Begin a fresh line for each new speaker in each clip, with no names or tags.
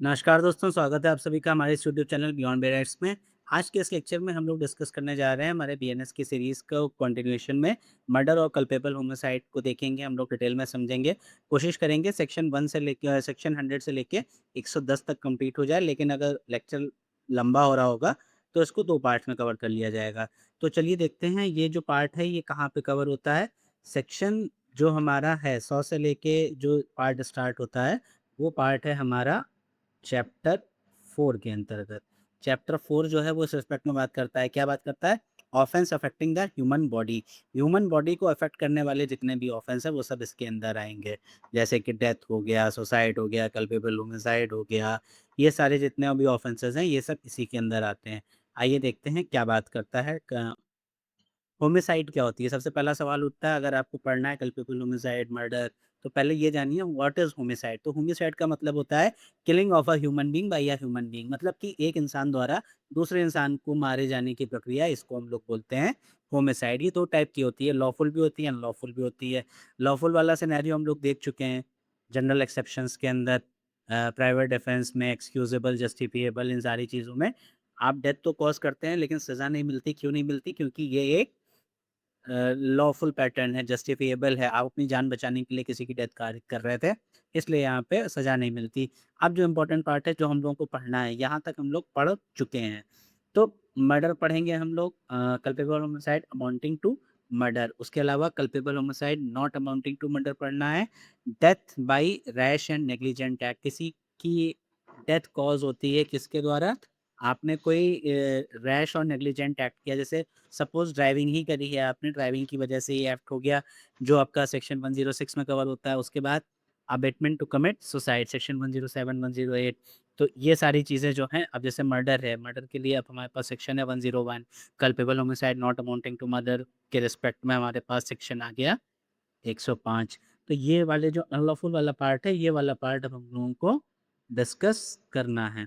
नमस्कार दोस्तों, स्वागत है आप सभी का हमारे इस यूट्यूब चैनल बियॉन्ड बेराइट्स में। आज के इस लेक्चर में हम लोग डिस्कस करने जा रहे हैं हमारे बीएनएस की सीरीज़ को कंटिन्यूएशन में मर्डर और कल्पेबल होमिसाइड को देखेंगे, हम लोग डिटेल में समझेंगे। कोशिश करेंगे सेक्शन 1 से लेके सेक्शन 100 से लेके 110 तक कंप्लीट हो जाए, लेकिन अगर लेक्चर लंबा हो रहा होगा तो इसको 2 पार्ट्स में कवर कर लिया जाएगा। तो चलिए देखते हैं ये जो पार्ट है ये कहाँ पे कवर होता है। सेक्शन जो हमारा है 100 से लेके जो पार्ट स्टार्ट होता है, वो पार्ट है हमारा चैप्टर 4 के अंतर्गत। चैप्टर 4 जो है वो इस रिस्पेक्ट में बात करता है, क्या बात करता है? Offence affecting the human body. Human body को अफेक्ट करने वाले जितने भी ऑफेंस है वो सब इसके अंदर आएँगे। जैसे कि डेथ हो गया, सुसाइड हो गया, कल्पेबल होमिसाइड हो गया, ये सारे जितने भी ऑफेंसेस हैं ये सब इसी के अंदर आते हैं। आइए देखते हैं क्या बात करता है क होमिसाइड क्या होती है? सबसे पहला सवाल उठता है अगर आपको पढ़ना है कल्पेबल होमिसाइड, मर्डर, तो पहले ये जानिए व्हाट इज़ होमिसाइड? तो होमिसाइड का मतलब होता है killing of a human being by a human being, मतलब कि एक इंसान द्वारा दूसरे इंसान को मारे जाने की प्रक्रिया, इसको हम लोग बोलते हैं होमिसाइड। ये 2 टाइप की होती है, लॉफुल भी होती है, अनलॉफुल भी होती है। लॉफुल वाला सिनेरियो हम लोग देख चुके हैं, जनरल एक्सेप्शंस के अंदर प्राइवेट डिफेंस में, एक्सक्यूजेबल, जस्टिफिएबल, इन सारी चीज़ों में आप डेथ तो कॉज़ करते हैं लेकिन सज़ा नहीं मिलती। क्यों नहीं मिलती? क्योंकि ये एक लॉफ़ुल पैटर्न है, जस्टिफिएबल है, आप अपनी जान बचाने के लिए किसी की डेथ कर रहे थे, इसलिए यहाँ पे सज़ा नहीं मिलती। अब जो इम्पोर्टेंट पार्ट है, जो हम लोगों को पढ़ना है, यहाँ तक हम लोग पढ़ चुके हैं। तो मर्डर पढ़ेंगे हम लोग, culpable homicide amounting to murder, उसके अलावा culpable homicide not amounting to murder पढ़ना है। Death by rash and negligent act, किसी की डेथ कॉज़ होती है किसके द्वारा? आपने कोई रैश और नेग्लिजेंट एक्ट किया, जैसे सपोज़ ड्राइविंग ही करी है आपने, ड्राइविंग की वजह से ये एक्ट हो गया, जो आपका सेक्शन 106 में कवर होता है। उसके बाद abetment to commit suicide, section 107, 108। तो ये सारी चीज़ें जो हैं, अब जैसे मर्डर है, मर्डर के लिए अब हमारे पास सेक्शन है 101, culpable homicide not amounting to murder के रिस्पेक्ट में हमारे पास सेक्शन आ गया 105। तो ये वाले जो अनलॉफुल वाला पार्ट है, ये वाला पार्ट अब हम लोगों को डिस्कस करना है।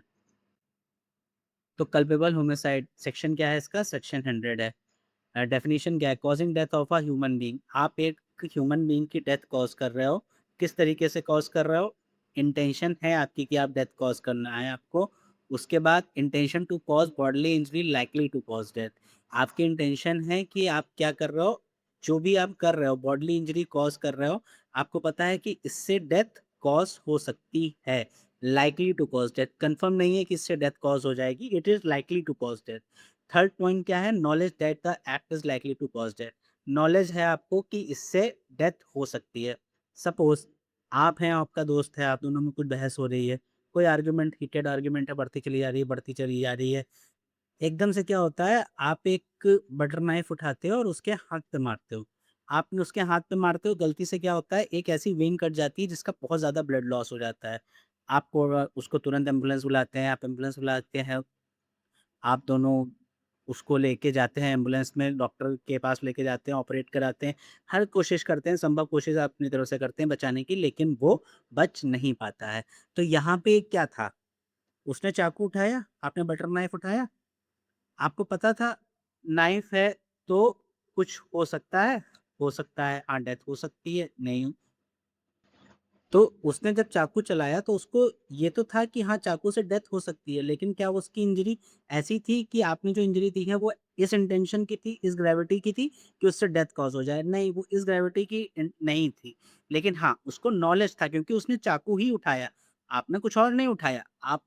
तो कल्पेबल होमिसाइड सेक्शन क्या है इसका? सेक्शन 100 है। डेफिनिशन क्या है? Causing death of a human being, आप एक ह्यूमन बीइंग की डेथ कॉज़ कर रहे हो, किस तरीके से कॉज़ कर रहे हो? इंटेंशन है आपकी कि आप डेथ कॉज़ करना है आपको। उसके बाद intention to cause bodily injury likely to cause death, आपकी इंटेंशन है कि आप क्या कर रहे हो, जो भी आप कर रहे हो बॉडीली इंजरी कॉज़ कर रहे हो, आपको पता है कि इससे डेथ कॉज़ हो सकती है। Likely to cause death, confirm नहीं है कि इससे डेथ कॉज़ हो जाएगी, it is likely to cause death. Third point क्या है? Knowledge that the act is likely to cause death, knowledge है आपको कि इससे डेथ हो सकती है। सपोज़ आप हैं, आपका दोस्त है, आप दोनों में कुछ बहस हो रही है, कोई आर्गुमेंट, हीटेड आर्गुमेंट है, बढ़ती चली जा रही है, बढ़ती चली जा रही है। एकदम से क्या होता है, आप एक बटर नाइफ उठाते हो और उसके हाथ पे मारते हो। आपने उसके हाथ पे मारते हो, गलती से क्या होता है, एक ऐसी वेन कट जाती है जिसका बहुत ज़्यादा ब्लड लॉस हो जाता है। आपको उसको तुरंत एम्बुलेंस बुलाते हैं, आप एम्बुलेंस बुलाते हैं, आप दोनों उसको लेके जाते हैं एम्बुलेंस में, डॉक्टर के पास लेके जाते हैं, ऑपरेट कराते हैं, हर कोशिश करते हैं, संभव कोशिश आप अपनी तरफ से करते हैं बचाने की, लेकिन वो बच नहीं पाता है। तो यहाँ पे क्या था, उसने चाकू उठाया, आपने बटर नाइफ उठाया, आपको पता था नाइफ है तो कुछ हो सकता है, हाँ, डेथ हो सकती है, नहीं। तो उसने जब चाकू चलाया तो उसको ये तो था कि हाँ, चाकू से डेथ हो सकती है, लेकिन क्या उसकी इंजरी ऐसी थी कि आपने जो इंजरी दी है वो इस इंटेंशन की थी, इस ग्रेविटी की थी कि उससे डेथ कॉज़ हो जाए? नहीं, वो इस ग्रेविटी की नहीं थी। लेकिन हाँ, उसको नॉलेज था क्योंकि उसने चाकू ही उठाया, आपने कुछ और नहीं उठाया। आप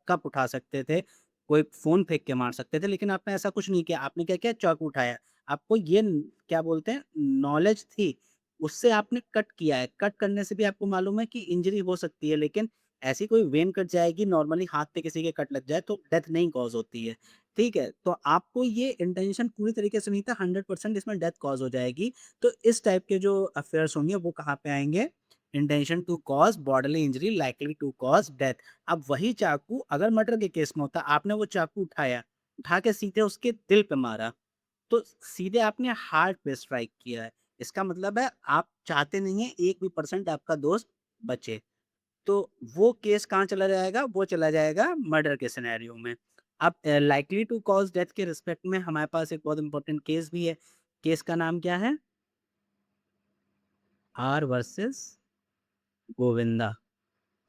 कप उठा सकते थे, कोई फ़ोन फेंक के मार सकते थे, लेकिन आपने ऐसा कुछ नहीं किया। आपने क्या किया? चाकू उठाया। आपको ये क्या बोलते हैं, नॉलेज थी, उससे आपने कट किया है, कट करने से भी आपको मालूम है कि इंजरी हो सकती है, लेकिन ऐसी कोई वेन कट जाएगी, नॉर्मली हाथ पे किसी के कट लग जाए तो डेथ नहीं कॉज़ होती है, ठीक है? तो आपको ये इंटेंशन पूरी तरीके से नहीं था, 100% इसमें डेथ कॉज़ हो जाएगी। तो इस टाइप के जो अफेयर्स होंगे वो कहाँ पे आएँगे? Intention to cause bodily injury likely to cause death. अब वही चाकू अगर मर्डर के केस में होता, आपने वो चाकू उठाया, उठा के सीधे उसके दिल पे मारा, तो सीधे आपने हार्ट पे स्ट्राइक किया है। इसका मतलब है आप चाहते नहीं हैं 1 भी परसेंट आपका दोस्त बचे। तो वो केस कहाँ चला जाएगा? वो चला जाएगा मर्डर के सिनेरियो में। अब लाइकली टू कॉज़ डेथ के रिस्पेक्ट में हमारे पास एक बहुत इम्पोर्टेंट केस भी है। केस का नाम क्या है? R versus Govinda.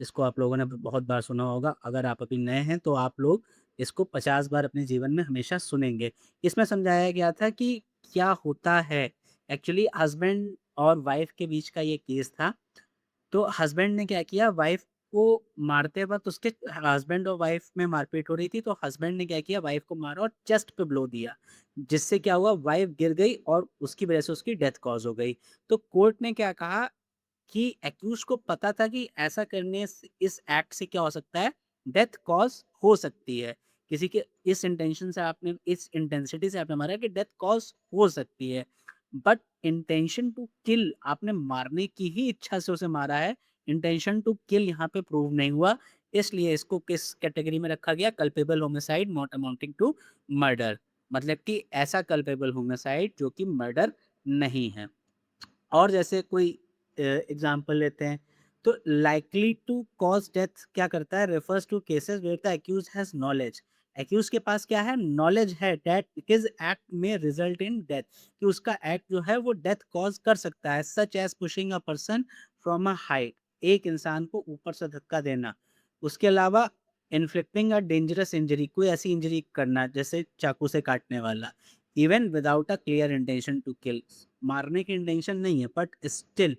इसको आप लोगों ने बहुत बार सुना होगा। अगर आप अभी नए हैं तो आप लोग इसको 50 बार अपने जीवन में हमेशा सुनेंगे। इसमें समझाया गया था कि क्या होता है, एक्चुअली हस्बैंड और वाइफ़ के बीच का ये केस था। तो हस्बैंड ने क्या किया, वाइफ़ को मारते वक़्त उसके हस्बैंड और वाइफ़ में मारपीट हो रही थी, तो हस्बैंड ने क्या किया, वाइफ़ को मारा और चेस्ट पे ब्लो दिया। जिससे क्या हुआ, वाइफ़ गिर गई और उसकी वज़ह से उसकी डेथ कॉज़ हो गई। तो कोर्ट ने क्या कहा कि एक्यूज़ को पता था कि ऐसा करने से, इस एक्ट से क्या हो सकता है, डेथ कॉज़ हो सकती है। किसी के इस इंटेंशन से आपने, इस इंटेंसिटी से आपने मारा कि डेथ कॉज़ हो सकती है। बट इंटेंशन टू किल, आपने मारने की ही इच्छा से उसे मारा है, इंटेंशन टू किल यहाँ पे प्रूव नहीं हुआ। इसलिए इसको किस कैटेगरी में रखा गया, culpable homicide not amounting to murder. मतलब कि ऐसा कल्पेबल होमिसाइड जो कि मर्डर नहीं है। और जैसे कोई एग्जांपल लेते हैं, तो लाइकली टू कॉज़ डेथ क्या करता है, refers to cases where the accused has knowledge. Accuse के पास क्या है, नॉलेज है दैट हिज एक्ट में रिजल्ट इन डेथ, कि उसका एक्ट जो है वो डेथ कॉज़ कर सकता है, such as pushing a person from a height, एक इंसान को ऊपर से धक्का देना। उसके अलावा इन्फ्लिक्टिंग अ डेंजरस इंजरी, कोई ऐसी इंजरी करना जैसे चाकू से काटने वाला। Even without a clear intention to kill, मारने की इंटेंशन नहीं है बट स्टिल।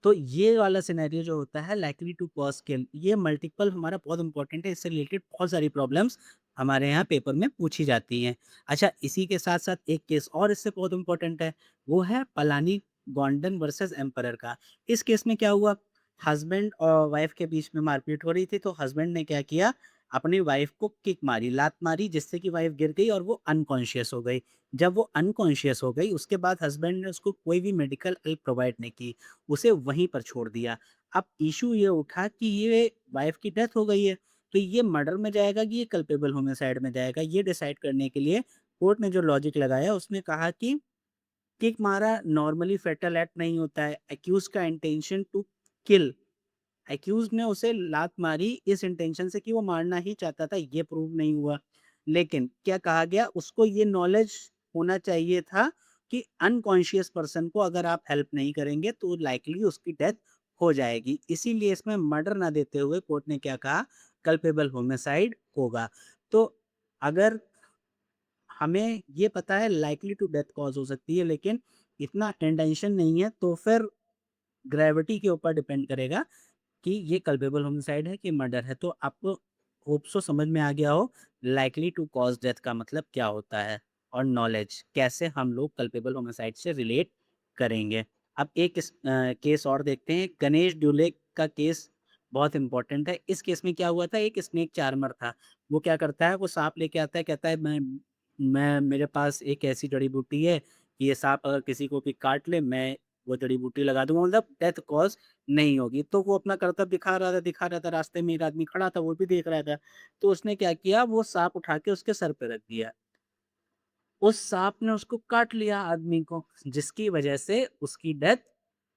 तो ये वाला सिनेरियो जो होता है लाइकली टू कॉज किल, ये मल्टीपल हमारा बहुत इंपॉर्टेंट है, इससे रिलेटेड बहुत सारी प्रॉब्लम्स हमारे यहाँ पेपर में पूछी जाती हैं। अच्छा, इसी के साथ साथ एक केस और इससे बहुत इंपॉर्टेंट है, वो है पलानी गोंडन वर्सेस एम्परर का। इस केस में क्या हुआ, हस्बैंड और वाइफ के बीच में मारपीट हो रही थी, तो हस्बैंड ने क्या किया, अपनी वाइफ को किक मारी, लात मारी, जिससे कि वाइफ गिर गई और वो अनकॉन्शियस हो गई। जब वो अनकॉन्शियस हो गई, उसके बाद हस्बैंड ने उसको कोई भी मेडिकल हेल्प प्रोवाइड नहीं की, उसे वहीं पर छोड़ दिया। अब इश्यू ये उठा कि ये वाइफ़ की डेथ हो गई है, तो ये मर्डर में जाएगा कि ये कल्पेबल होमिसाइड में जाएगा? ये डिसाइड करने के लिए कोर्ट ने जो लॉजिक लगाया, उसने कहा कि किक मारा नॉर्मली फैटल एक्ट नहीं होता है। एक्यूज़ का इंटेंशन टू किल, एक्यूज़ ने उसे लात मारी इस इंटेंशन से कि वो मारना ही चाहता था, ये प्रूव नहीं हुआ। लेकिन क्या कहा गया, उसको ये नॉलेज होना चाहिए था कि अनकॉन्शियस पर्सन को अगर आप हेल्प नहीं करेंगे तो लाइकली उसकी डेथ हो जाएगी। इसीलिए इसमें मर्डर ना देते हुए कोर्ट ने क्या कहा, कल्पेबल होमिसाइड होगा। तो अगर हमें ये पता है लाइकली टू डेथ कॉज़ हो सकती है, लेकिन इतना इंटेंशन नहीं है, तो फिर ग्रेविटी के ऊपर डिपेंड करेगा कि ये कल्पेबल होमिसाइड है कि मर्डर है। तो आपको होप सो समझ में आ गया हो लाइकली टू कॉज़ डेथ का मतलब क्या होता है, और नॉलेज कैसे हम लोग कल्पेबल होमिसाइड से रिलेट करेंगे। अब एक केस और देखते हैं, गणेश ड्यूले का केस बहुत इंपॉर्टेंट है। इस केस में क्या हुआ था, एक स्नेक चार्मर था। वो क्या करता है, वो साँप लेके आता है, कहता है मैं मेरे पास एक ऐसी जड़ी-बूटी है कि ये साँप अगर किसी को भी काट ले, मैं वो जड़ी-बूटी लगा दूँगा, मतलब डेथ कॉज़ नहीं होगी। तो वो अपना करतब दिखा रहा था, रास्ते में एक आदमी खड़ा था, वो भी देख रहा था। तो उसने क्या किया, वो साँप उठा के उसके सर पे रख दिया। उस साँप ने उसको काट लिया आदमी को, जिसकी वजह से उसकी डेथ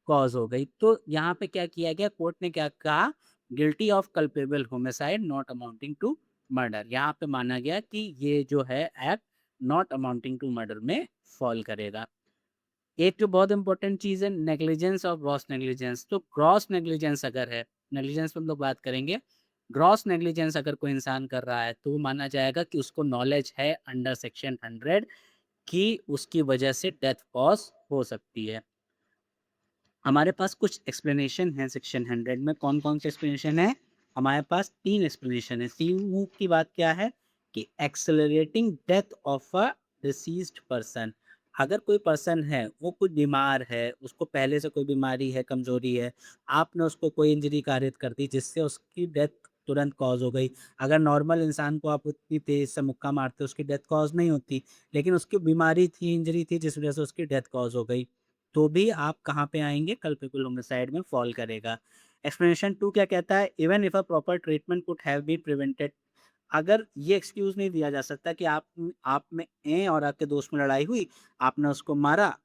कॉज़ हो गई। तो यहाँ पे क्या किया गया, कोर्ट ने क्या कहा, guilty of culpable homicide not amounting to murder. यहाँ पे माना गया कि ये जो है act not amounting to murder में फॉल करेगा। एक जो बहुत इंपॉर्टेंट चीज़ है, नेग्लिजेंस और ग्रॉस नेग्लिजेंस। तो ग्रॉस नेग्लिजेंस अगर है, नेग्लिजेंस पे हम लोग बात करेंगे, ग्रॉस नेग्लिजेंस अगर कोई इंसान कर रहा है, तो वो माना जाएगा कि उसको नॉलेज है अंडर सेक्शन 100 कि उसकी वजह से डेथ कॉज़ हो सकती है। हमारे पास कुछ एक्सप्लेनेशन हैं सेक्शन 100 में, कौन-कौन से एक्सप्लेनेशन हैं? हमारे पास 3 एक्सप्लेनेशन है। 3 की बात क्या है कि accelerating death of a diseased person. अगर कोई पर्सन है, वो कुछ बीमार है, उसको पहले से कोई बीमारी है, कमज़ोरी है, आपने उसको कोई इंजरी कारित कर दी जिससे उसकी डेथ तुरंत कॉज़ हो गई। अगर नॉर्मल इंसान को आप उतनी तेज़ से मुक्का मारते, उसकी डेथ कॉज़ नहीं होती, लेकिन उसकी बीमारी थी, इंजरी थी जिस वजह से उसकी डेथ कॉज़ हो गई। तो भी आप कहाँ पे आएँगे, कल्पेबल होमिसाइड में फ़ॉल करेगा। एक्सप्लेनेशन 2 क्या कहता है, even if a proper treatment could have been prevented. अगर ये एक्सक्यूज़ नहीं दिया जा सकता कि आप में और आपके दोस्त में लड़ाई हुई, आपने उसको मारा,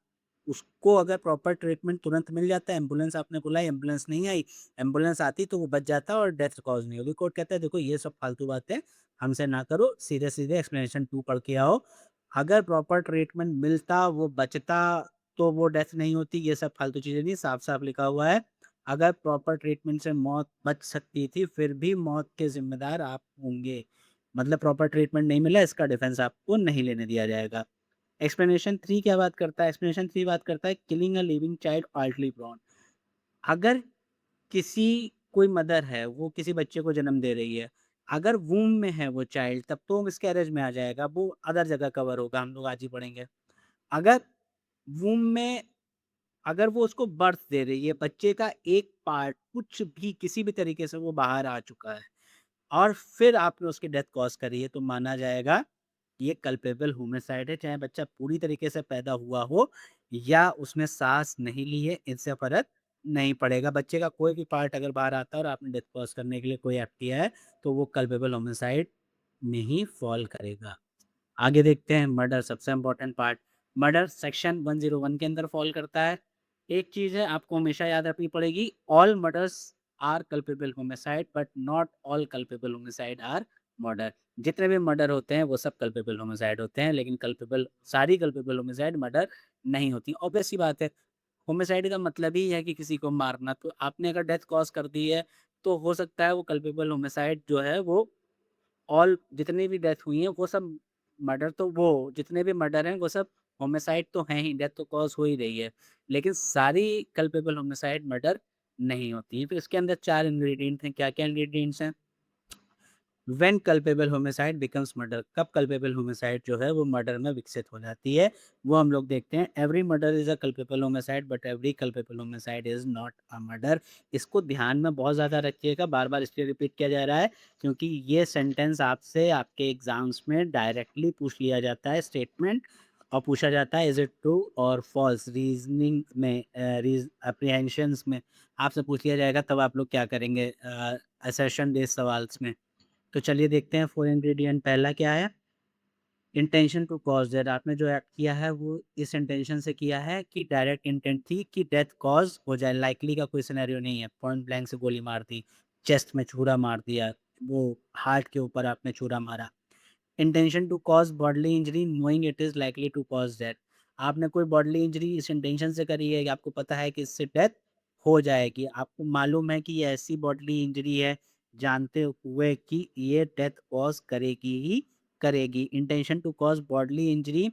उसको अगर प्रॉपर ट्रीटमेंट तुरंत मिल जाता है, एम्बुलेंस आपने बुलाई, एम्बुलेंस नहीं आई, एम्बुलेंस आती तो वो बच जाता और डेथ कॉज़ नहीं होगी। कोर्ट कहता है देखो ये सब फालतू बातें हमसे ना करो, सीधे-सीधे एक्सप्लेनेशन 2 पढ़ के आओ। अगर प्रॉपर ट्रीटमेंट मिलता, वो बचता, तो वो डेथ नहीं होती, ये सब फालतू चीज़ें नहीं, साफ-साफ लिखा हुआ है, अगर प्रॉपर ट्रीटमेंट से मौत बच सकती थी, फिर भी मौत के ज़िम्मेदार आप होंगे। मतलब प्रॉपर ट्रीटमेंट नहीं मिला, इसका डिफेंस आपको नहीं लेने दिया जाएगा। एक्सप्लेनेशन 3 क्या बात करता है? एक्सप्लेनेशन 3 बात करता है killing a living child utterly prone. अगर किसी कोई मदर है, वो किसी बच्चे को जन्म दे रही है, अगर वूम्ब में है वो चाइल्ड, तब तो मिसकैरेज में आ जाएगा, वो अदर जगह कवर होगा, हम लोग आज ही पढ़ेंगे। अगर वूम्ब में अगर वो उसको बर्थ दे रही है, बच्चे का एक पार्ट कुछ भी किसी भी तरीके से वो बाहर आ चुका है और फिर आपने उसकी डेथ कॉज़ करी है, तो माना जाएगा ये कल्पेबल होमिसाइड है, चाहे बच्चा पूरी तरीके से पैदा हुआ हो या उसने साँस नहीं ली है, इससे फ़र्क नहीं पड़ेगा। बच्चे का कोई भी पार्ट अगर बाहर आता है और आपने डेथ कॉज़ करने के लिए कोई एक्ट किया है, तो वो कल्पेबल होमिसाइड में ही फ़ॉल करेगा। आगे देखते हैं मर्डर, सबसे इम्पोर्टेंट पार्ट। मर्डर सेक्शन 101 के अंदर फ़ॉल करता है। एक चीज़ है आपको हमेशा याद रखनी पड़ेगी, all murders are culpable homicide but not all culpable homicide are murder. जितने भी मर्डर होते हैं वो सब कल्पेबल होमिसाइड होते हैं, लेकिन कल्पेबल सारी कल्पेबल होमिसाइड मर्डर नहीं होती। ऑब्वियस सी बात है, होमिसाइड का मतलब ही है कि किसी को मारना, तो आपने अगर डेथ कॉज़ कर दी है, तो हो सकता है वो कल्पेबल होमिसाइड जो है वो ऑल जितनी भी डेथ हुई हैं वो सब मर्डर, तो वो जितने भी मर्डर हैं वो सब होमिसाइड तो हैं ही, डेथ तो कॉज़ हो ही रही है। लेकिन सारी कल्पेबल होमिसाइड मर्डर नहीं होती। फिर इसके अंदर 4 इंग्रीडिएंट हैं, क्या-क्या इंग्रीडिएंट्स हैं? When culpable homicide becomes murder, कब कल्पेबल होमिसाइड जो है वो मर्डर में विकसित हो जाती है, वो हम लोग देखते हैं। Every murder is a culpable homicide but every culpable homicide is not a murder. इसको ध्यान में बहुत ज़्यादा रखिएगा, बार-बार इसलिए रिपीट किया जा रहा है क्योंकि ये सेंटेंस आपसे आपके एग्ज़ाम्स में डायरेक्टली पूछ लिया जाता है स्टेटमेंट, और पूछा जाता है इज़ इट ट्रू और फॉल्स। रीज़निंग में एप्रीहेंशंस में आपसे पूछ लिया जाएगा, तब आप लोग क्या करेंगे असर्शन बेस्ड सवाल्स में। तो चलिए देखते हैं 4 इंग्रीडिएंट। पहला क्या है? Intention to cause death. आपने जो एक्ट किया है वो इस इंटेंशन से किया है कि डायरेक्ट इंटेंट थी कि डेथ कॉज़ हो जाए, लाइकली का कोई सिनेरियो नहीं है। पॉइंट ब्लैंक से गोली मार दी, चेस्ट में छुरा मार दिया, वो हार्ट के ऊपर आपने छुरा मारा। Intention to cause bodily injury knowing it is likely to cause death. आपने कोई बॉडीली इंजरी इस इंटेंशन से करी है कि आपको पता है कि इससे डेथ हो जाएगी। आपको मालूम है कि ये ऐसी बॉडीली इंजरी है, जानते हुए कि ये डेथ कॉज़ करेगी ही करेगी। Intention to cause bodily injury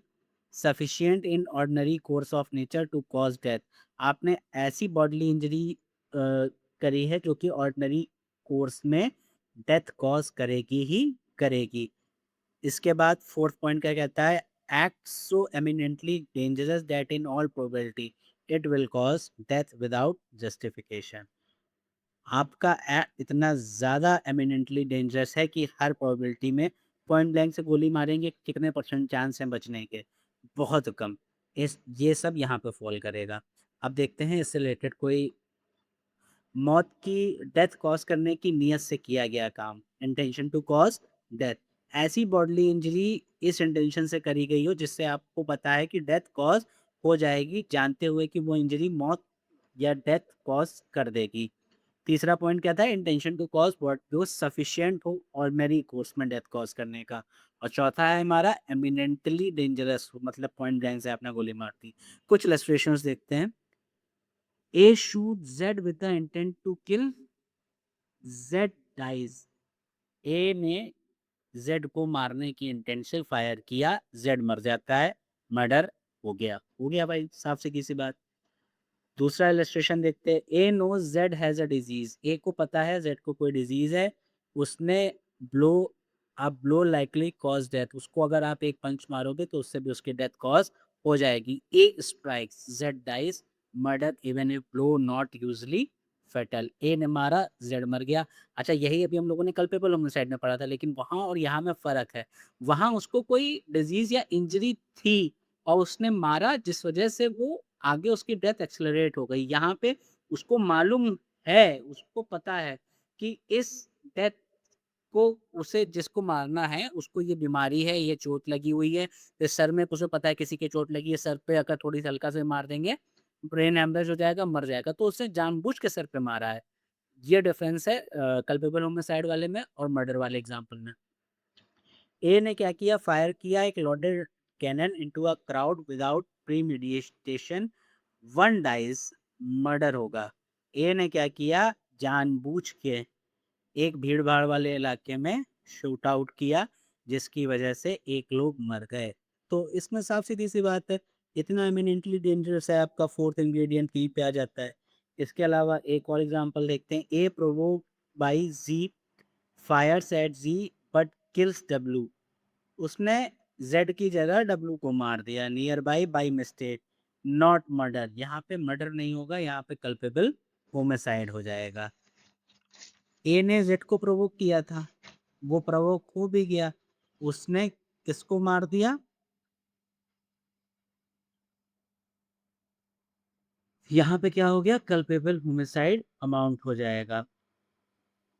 sufficient in ordinary course of nature to cause death. आपने ऐसी बॉडीली इंजरी करी है जो कि ऑर्डिनरी कोर्स में डेथ कॉज़ करेगी ही करेगी। इसके बाद 4th पॉइंट क्या कहता है? Act so eminently dangerous that in all probability it will cause death without justification. आपका एक्ट इतना ज़्यादा एमिनेंटली डेंजरस है कि हर प्रोबेबिलिटी में पॉइंट ब्लैंक से गोली मारेंगे, कितने परसेंट चांस हैं बचने के? बहुत कम। इस ये सब यहाँ पे फ़ॉल करेगा। अब देखते हैं इससे रिलेटेड कोई मौत की डेथ कॉज़ करने की नीयत से किया गया काम, इंटेंशन टू कॉज़ डेथ। ऐसी बॉडीली इंजरी इस इंटेंशन से करी गई हो जिससे आपको पता है कि डेथ कॉज़ हो जाएगी, जानते हुए कि वो इंजरी मौत या डेथ कॉज़ कर देगी। तीसरा पॉइंट क्या था? इंटेंशन टू कॉज़ व्हाट जो सफिशिएंट हो ऑर्डिनरी कोर्स में डेथ कॉज़ करने का। और चौथा है हमारा एमिनेंटली डेंजरस हो, मतलब पॉइंट ब्लैंक से आपने गोली मार दी। कुछ इलस्ट्रेशंस देखते हैं। A shoots Z with the intent to kill, Z dies। ए ने जेड को मारने की इंटेंट से फायर किया, जेड मर जाता है, मर्डर हो गया भाई, साफ सी सी बात। दूसरा इलस्ट्रेशन देखते हैं। A knows Z has a disease. A को पता है जेड को कोई डिजीज़ है, उसने blow blow likely cause death. उसको अगर आप एक पंच मारोगे तो उससे भी उसकी डेथ कॉज़ हो जाएगी। A strikes, Z dies, murder even if blow not usually fatal. A ने मारा, जेड मर गया। अच्छा, यही अभी हम लोगों ने कल्पेबल होमिसाइड में पढ़ा था, लेकिन वहाँ और यहाँ में फ़र्क है। वहाँ उसको कोई डिज़ीज़ या इंजरी थी और उसने मारा जिस वजह से वो आगे उसकी डेथ एक्सेलरेट हो गई। यहाँ पे उसको मालूम है, उसको पता है कि इस डेथ को उसे जिसको मारना है उसको ये बीमारी है, ये चोट लगी हुई है। इस सर में उसे पता है किसी के चोट लगी है सर पे, अगर थोड़ी सी हल्का से मार देंगे, ब्रेन हैमरेज हो जाएगा, मर जाएगा। तो उसने जानबूझ के सर पे मारा है। ये डिफरेंस है कल्पेबल होमिसाइड वाले में और मर्डर वाले एग्ज़ाम्पल में। ए ने क्या किया? फायर किया एक loaded cannon into a crowd without premeditation, one dies, murder होगा। ए ने क्या किया, जानबूझ के एक भीड़-भाड़ वाले इलाके में शूट आउट किया, जिसकी वजह से 1 लोग मर गए। तो इसमें साफ-सीधी सी बात है, इतना इमिनेंटली डेंजरस है आपका 4th इंग्रीडिएंट बी पे आ जाता है। इसके अलावा एक और एग्ज़ाम्पल देखते हैं, A provoked by Z fires at Z but kills W. उसने ज़ेड की जगह डब्ल्यू को मार दिया near by by mistake, not murder. यहाँ पे मर्डर नहीं होगा, यहाँ पे कल्पेबल होमिसाइड हो जाएगा। ए ने जेड को प्रोवोक किया था, वो प्रोवोक हो भी गया, उसने किसको मार दिया? यहाँ पे क्या हो गया, कल्पेबल होमिसाइड अमाउंट हो जाएगा।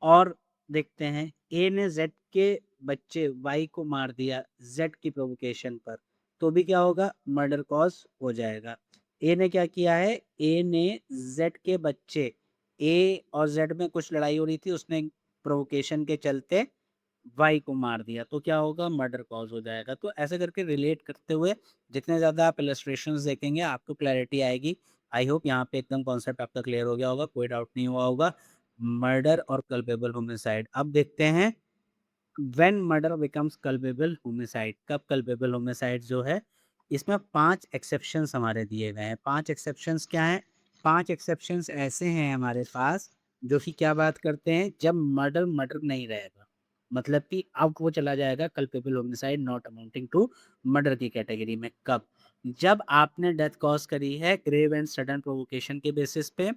और देखते हैं, ए ने जेड के बच्चे वाई को मार दिया जेड की प्रोवोकेशन पर, तो भी क्या होगा, मर्डर कॉज हो जाएगा। ए ने क्या किया है, ए ने जेड के बच्चे, ए और जेड में कुछ लड़ाई हो रही थी, उसने प्रोवोकेशन के चलते वाई को मार दिया, तो क्या होगा, मर्डर कॉज हो जाएगा। तो ऐसे करके रिलेट करते हुए जितने ज़्यादा आप इलस्ट्रेशंस देखेंगे आपको क्लैरिटी आएगी। आई होप यहाँ पे एकदम कॉन्सेप्ट आपका क्लियर हो गया होगा, कोई डाउट नहीं हुआ होगा। मर्डर और कल्पेबल होमिसाइड अब देखते हैं, when murder becomes culpable homicide, कब कल्पेबल होमिसाइड जो है, इसमें 5 एक्सेप्शंस हमारे दिए गए हैं। 5 एक्सेप्शंस क्या हैं? 5 एक्सेप्शंस ऐसे हैं हमारे पास जो कि क्या बात करते हैं, जब मर्डर मर्डर नहीं रहेगा, मतलब कि अब वो चला जाएगा culpable homicide not amounting to murder की कैटेगरी में। कब? जब आपने डेथ कॉज करी है ग्रेव एंड सडन प्रोवोकेशन के बेसिस पे,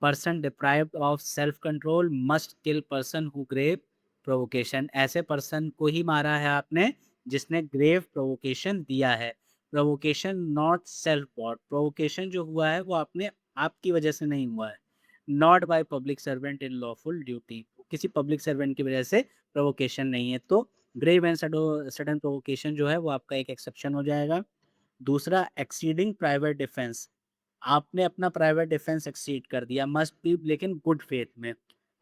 person deprived of self control must kill person who grave provocation, ऐसे पर्सन को ही मारा है आपने जिसने ग्रेव प्रोवोकेशन दिया है। Provocation not self sought, provocation जो हुआ है वो आपने आपकी वजह से नहीं हुआ है। Not by public servant in lawful duty, किसी पब्लिक सर्वेंट की वजह से प्रोवोकेशन नहीं है, तो ग्रेव एंड सडन प्रोवोकेशन जो है वो आपका एक एक्सेप्शन हो जाएगा। दूसरा, एक्सीडिंग प्राइवेट डिफेंस, आपने अपना प्राइवेट डिफेंस एक्सीड कर दिया, मस्ट बी लेकिन गुड फेथ में।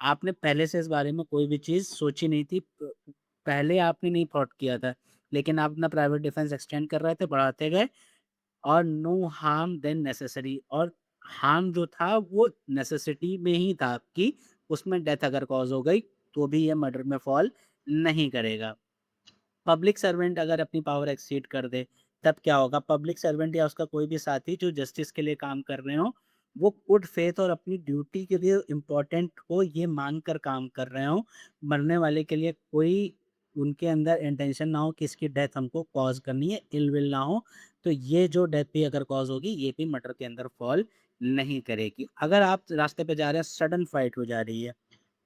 आपने पहले से इस बारे में कोई भी चीज़ सोची नहीं थी, पहले आपने नहीं थॉट किया था, लेकिन आप अपना प्राइवेट डिफेंस एक्सटेंड कर रहे थे, बढ़ाते गए, और नो हार्म देन नेसेसरी, और हार्म जो था वो नेसेसिटी में ही था आपकी, उसमें डेथ अगर कॉज हो गई तो भी ये मर्डर में फॉल नहीं करेगा। पब्लिक सर्वेंट अगर अपनी पावर एक्सीड कर दे, तब क्या होगा, पब्लिक सर्वेंट या उसका कोई भी साथी जो जस्टिस के लिए काम कर रहे हो, वो गुड फेथ और अपनी ड्यूटी के लिए इम्पोर्टेंट हो ये मान कर काम कर रहे हो, मरने वाले के लिए कोई उनके अंदर इंटेंशन ना हो कि इसकी डेथ हमको कॉज करनी है, इल विल ना हो, तो ये जो डेथ भी अगर कॉज होगी ये भी मर्डर के अंदर फॉल नहीं करेगी। अगर आप रास्ते पे जा रहे हैं, सडन फाइट हो जा रही है,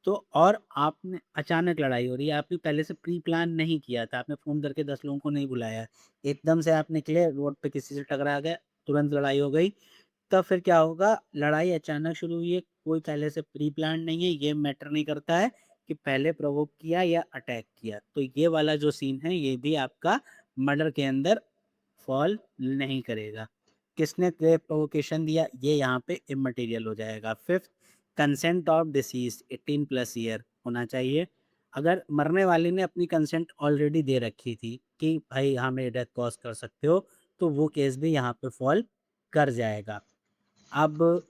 तो और आपने अचानक लड़ाई हो रही है, आपने पहले से प्री प्लान नहीं किया था, आपने फ़ोन करके 10 लोगों को नहीं बुलाया है, एकदम से आप निकले, रोड पे किसी से टकरा गए, तुरंत लड़ाई हो गई, तब फिर क्या होगा, लड़ाई अचानक शुरू हुई है, कोई पहले से प्री प्लान नहीं है, ये मैटर नहीं करता है कि पहले प्रोवोक किया या अटैक किया, तो ये वाला जो सीन है, ये भी आपका मर्डर के अंदर फॉल नहीं करेगा। किसने क्लियर प्रोवोकेशन दिया, ये यहाँ पे इममटेरियल हो जाएगा। Fifth, consent of disease 18 plus year होना चाहिए। अगर मरने वाले ने अपनी कंसेंट ऑलरेडी दे रखी थी कि भाई हाँ मेरी डेथ कॉज कर सकते हो, तो वो केस भी यहाँ पे फॉल कर जाएगा। अब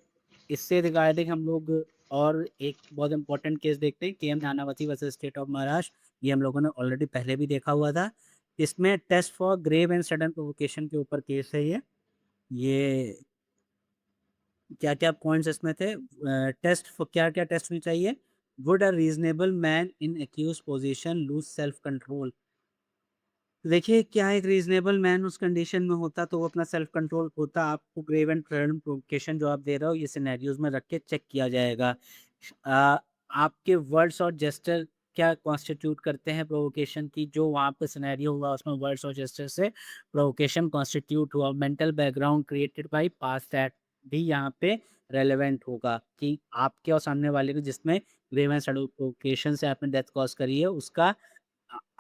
इससे रिगार्डिंग हम लोग और एक बहुत इंपॉर्टेंट केस देखते हैं, KM. Nanavati versus state of Maharashtra. ये हम लोगों ने ऑलरेडी पहले भी देखा हुआ था। इसमें test for grave and sudden provocation के ऊपर केस है ये। ये क्या-क्या पॉइंट्स इसमें थे? टेस्ट फ क्या-क्या टेस्ट होनी चाहिए? Would a reasonable man in accuse position lose self control? देखिए, क्या एक रीज़नेबल मैन उस कंडीशन में होता तो वो अपना सेल्फ कंट्रोल होता। आपको ग्रेव एंड थ्रेटन प्रोवोकेशन जो आप दे रहे हो ये सिनेरियोज़ में रख के चेक किया जाएगा। आपके वर्ड्स और जेस्चर क्या कॉन्स्टिट्यूट करते हैं प्रोवोकेशन की, जो वहाँ पे सिनेरियो हुआ उसमें वर्ड्स और जेस्चर से प्रोवोकेशन कॉन्स्टिट्यूट हुआ। Mental background created by past act भी यहाँ पे रेलेवेंट होगा कि आपके और सामने वाले को जिसमें ग्रेव एंड सडन प्रोवोकेशन से आपने डेथ कॉज़ करी है उसका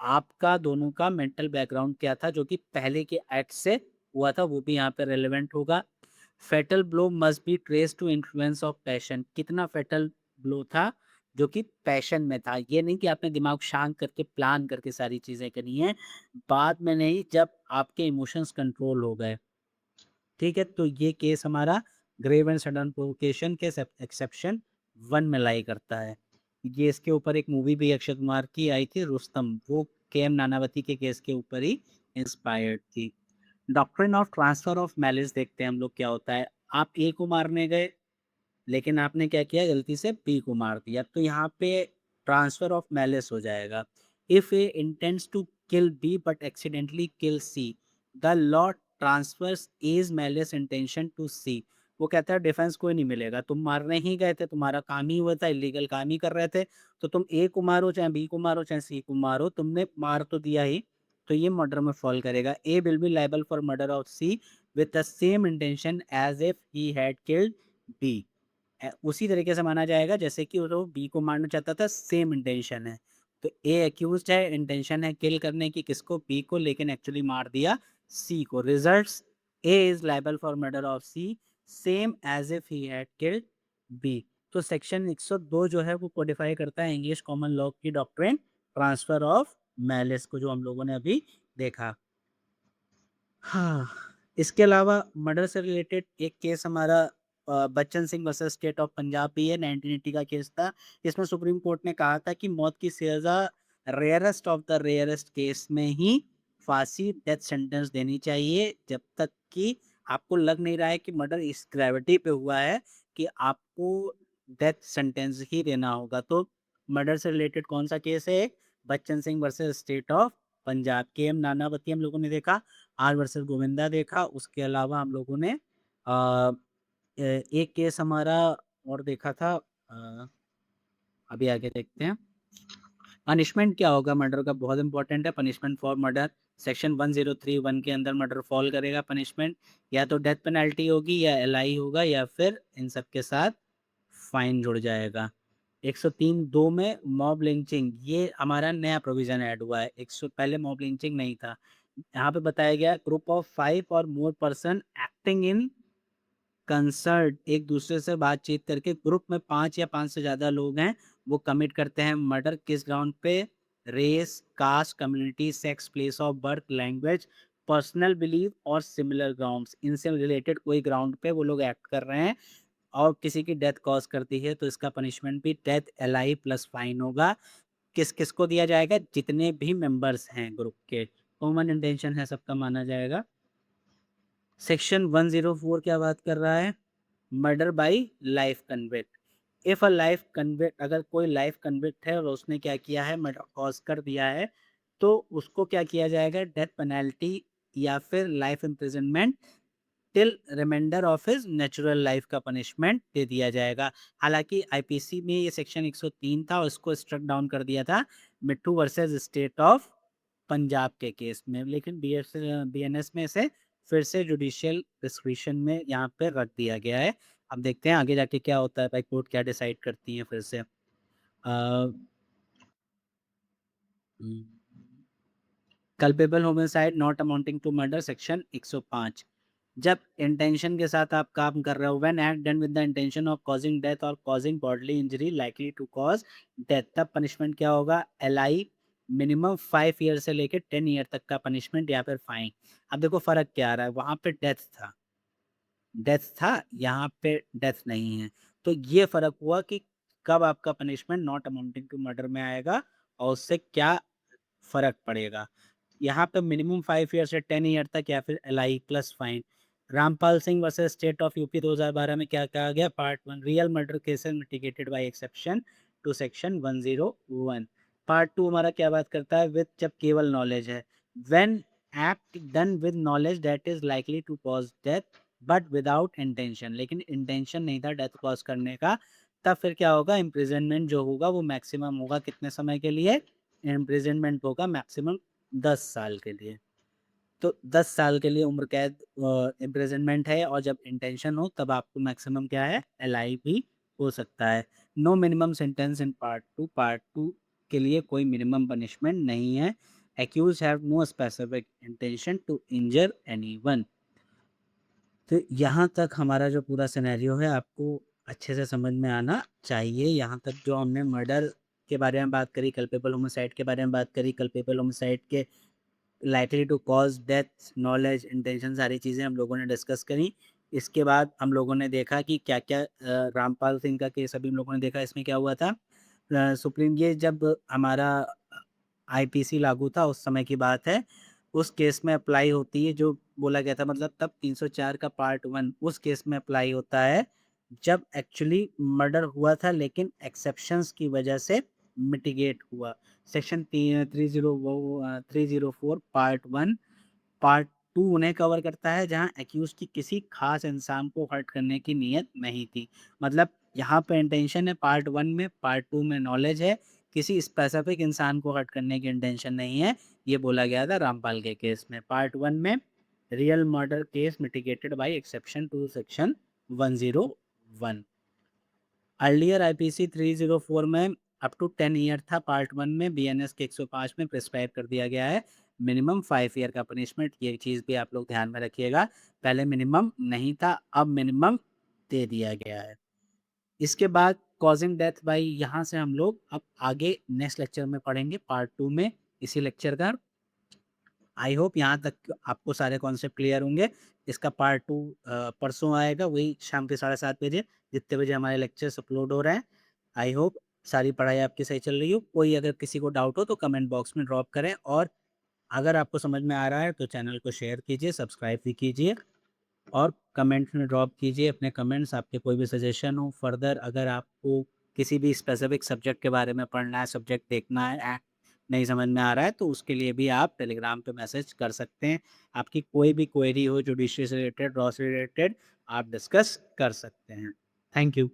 आपका दोनों का मेंटल बैकग्राउंड क्या था जो कि पहले के एक्ट से हुआ था, वो भी यहाँ पे रेलेवेंट होगा। Fatal blow must be trace to influence of passion, कितना फेटल ब्लो था जो कि पैशन में था, ये नहीं कि आपने दिमाग शांत करके प्लान करके सारी चीज़ें करी हैं, बाद में नहीं, जब आपके इमोशंस कंट्रोल हो गए। ठीक है, तो ये केस हमारा ग्रेव एंड सडन प्रोवोकेशन के एक्सेप्शन 1 में लाई करता है। ये इसके ऊपर एक मूवी भी अक्षय कुमार की आई थी रुस्तम, वो के.एम. नानावती के केस के ऊपर ही इंस्पायर्ड थी। Doctrine of transfer of malice देखते हैं हम लोग क्या होता है। आप ए को मारने गए, लेकिन आपने क्या किया, गलती से बी को मार दिया, तो यहाँ पे ट्रांसफर ऑफ मैलिस हो जाएगा। If A intends to kill B but accidentally kill C, the law transfers as malice intention to C. वो कहता है डिफेंस कोई नहीं मिलेगा, तुम मारने ही गए थे, तुम्हारा काम ही हुआ था, इलीगल काम ही कर रहे थे, तो तुम ए को मारो चाहे बी को मारो चाहे सी को मारो, तुमने मार तो दिया ही, तो ये मर्डर में फॉल करेगा। A will be liable for murder of C with the same intention as if he had killed B. उसी तरीके से माना जाएगा जैसे कि वो बी को मारना चाहता था, सेम इंटेंशन है। तो ए एक्यूज्ड है, इंटेंशन है किल करने की किसको, बी को, लेकिन एक्चुअली मार दिया सी को। Results, A is liable for murder of C same as if he had killed B. तो सेक्शन 102 जो है वो कोडिफाई करता है इंग्लिश कॉमन लॉ की डॉक्ट्रिन ट्रांसफर ऑफ मैलिस को, जो हम लोगों ने अभी देखा। हाँ, इसके अलावा मर्डर से रिलेटेड एक केस हमारा Bachchan Singh versus state of Punjab भी है, 1980 का केस था। इसमें सुप्रीम कोर्ट ने कहा था कि मौत की सज़ा rarest of the rarest case में ही फांसी, डेथ सेंटेंस देनी चाहिए, जब तक कि आपको लग नहीं रहा है कि मर्डर इस ग्रेविटी पे हुआ है कि आपको डेथ सेंटेंस ही देना होगा। तो मर्डर से रिलेटेड कौन सा केस है? Bachchan Singh versus state of Punjab. KM. Nanavati हम लोगों ने देखा, आर वर्सेस गोविंदा देखा, उसके अलावा हम लोगों ने एक केस हमारा और देखा था, अभी आगे देखते हैं। पनिशमेंट क्या होगा मर्डर का, बहुत इंपॉर्टेंट है। पनिशमेंट फॉर मर्डर सेक्शन 1031 के अंदर मर्डर फॉल करेगा। पनिशमेंट या तो डेथ पेनल्टी होगी या एलआई होगा या फिर इन सब के साथ फाइन जुड़ जाएगा। 103(2) में मॉब लिंचिंग, ये हमारा नया प्रोविजन ऐड हुआ है। 100 पहले मॉब लिंचिंग नहीं था। यहाँ पे बताया गया ग्रुप ऑफ 5 और more person acting in concert, एक दूसरे से बातचीत करके ग्रुप में 5 या 5 से ज़्यादा लोग हैं, वो कमिट करते हैं मर्डर। किस ग्राउंड पे? Race, caste, community, sex, place of birth, language, personal believe और सिमिलर ग्राउंड्स, इनसे रिलेटेड कोई ग्राउंड पे वो लोग एक्ट कर रहे हैं और किसी की डेथ कॉज करती है, तो इसका पनिशमेंट भी डेथ, एलआई प्लस फाइन होगा। किस किस को दिया जाएगा? जितने भी मेंबर्स हैं ग्रुप के, कॉमन इंटेंशन है सबका, माना जाएगा। सेक्शन 104 क्या बात कर रहा है? Murder bye life convict. If a life convict, अगर कोई लाइफ कन्विक्ट है और उसने क्या किया है, मर्डर कॉज कर दिया है, तो उसको क्या किया जाएगा? डेथ पेनल्टी या फिर life imprisonment till reminder of his natural life का पनिशमेंट दे दिया जाएगा। हालांकि आईपीसी में ये सेक्शन 103 था और इसको स्ट्रक डाउन कर दिया था मिट्ठू वर्सेस स्टेट ऑफ पंजाब के केस में, लेकिन बीएनएस में इसे फिर से जुडिशियल डिस्क्रिशन में यहाँ पे रख दिया गया है। अब देखते हैं आगे जाके क्या होता है, कोर्ट क्या डिसाइड करती है फिर से। Culpable homicide not amounting to murder section 105, जब इंटेंशन के साथ आप काम कर रहे हो, when act done with the intention of causing death और causing bodily injury likely to cause death, तब पनिशमेंट क्या होगा? एलआई, मिनिमम 5 ईयर से लेकर 10 ईयर तक का पनिशमेंट या फिर फाइन। अब देखो फर्क क्या आ रहा है, वहां पे डेथ था, यहाँ पे डेथ नहीं है, तो ये फर्क हुआ कि कब आपका punishment not amounting to murder में आएगा और उससे क्या फर्क पड़ेगा। यहाँ पे मिनिमम 5 ईयर से 10 ईयर तक या फिर LI plus fine. Rampal Singh versus state of UP 2012 में क्या कहा गया? Part 1, real murder cases mitigated by exception to section 101। Part 2 हमारा क्या बात करता है? विद, जब केवल नॉलेज है, when act done with knowledge that is likely to cause death but without intention, लेकिन इंटेंशन नहीं था डेथ कॉज करने का, तब फिर क्या होगा? इम्प्रिजनमेंट जो होगा वो मैक्सिमम होगा कितने समय के लिए? इम्प्रिजनमेंट होगा मैक्सिमम 10 साल के लिए। तो 10 साल के लिए उम्र कैद इम्प्रिजनमेंट है, और जब इंटेंशन हो तब आपको मैक्सिमम क्या है? एलआई भी हो सकता है। No minimum sentence in part 2, part 2 के लिए कोई मिनिमम पनिशमेंट नहीं है। Accuse have no specific intention to injure anyone. तो यहाँ तक हमारा जो पूरा सिनेरियो है आपको अच्छे से समझ में आना चाहिए। यहाँ तक जो हमने मर्डर के बारे में बात करी, कल्पेबल होमिसाइड के बारे में बात करी, कल्पेबल होमिसाइड के likely to cause death, knowledge, intention, सारी चीज़ें हम लोगों ने डिस्कस करी। इसके बाद हम लोगों ने देखा कि क्या-क्या रामपाल सिंह का केस अभी हम लोगों ने देखा इसमें क्या हुआ था। सुप्रीम ये जब हमारा आईपीसी लागू था उस समय की बात है। उस केस में अप्लाई होती है जो बोला गया था मतलब तब 304 का पार्ट 1 उस केस में अप्लाई होता है, जब एक्चुअली मर्डर हुआ था लेकिन एक्सेप्शंस की वजह से मिटिगेट हुआ। सेक्शन 304 पार्ट 1 पार्ट 2 उन्हें कवर करता है जहां एक्यूज की किसी खास इंसान को हर्ट करने की नीयत नहीं थी। मतलब यहाँ पे इंटेंशन है पार्ट 1 में, पार्ट 2 में नॉलेज है, किसी स्पेसिफिक इंसान को हर्ट करने की इंटेंशन नहीं है। ये बोला गया था रामपाल के केस में। पार्ट 1 में real murder case mitigated by exception to section 101। Earlier IPC 304 में अप टू 10 ईयर था। पार्ट 1 में बीएनएस के 105 में प्रिस्क्राइब कर दिया गया है मिनिमम 5 ईयर का पनिशमेंट। ये चीज़ भी आप लोग ध्यान में रखिएगा। पहले मिनिमम नहीं था, अब मिनिमम दे दिया गया है। इसके बाद कॉजिंग डेथ बाई यहाँ से हम लोग अब आगे नेक्स्ट लेक्चर में पढ़ेंगे पार्ट 2 में इसी लेक्चर का। आई होप यहाँ तक आपको सारे कॉन्सेप्ट क्लियर होंगे। इसका पार्ट 2 परसों आएगा, वही शाम के 7:30 बजे, जितने बजे हमारे लेक्चर्स अपलोड हो रहे हैं। आई होप सारी पढ़ाई आपकी सही चल रही हो। कोई अगर किसी को डाउट हो तो कमेंट बॉक्स में ड्रॉप करें, और अगर आपको समझ में आ रहा है तो चैनल को शेयर कीजिए, सब्सक्राइब भी कीजिए, और कमेंट्स में ड्रॉप कीजिए अपने कमेंट्स। आपके कोई भी सजेशन हो फर्दर, अगर आपको किसी भी स्पेसिफिक सब्जेक्ट के बारे में पढ़ना है, सब्जेक्ट देखना है, नहीं समझ में आ रहा है, तो उसके लिए भी आप टेलीग्राम पे मैसेज कर सकते हैं। आपकी कोई भी क्वेरी हो जुडिशरी से रिलेटेड, लॉ से रिलेटेड, आप डिस्कस कर सकते हैं। Thank you.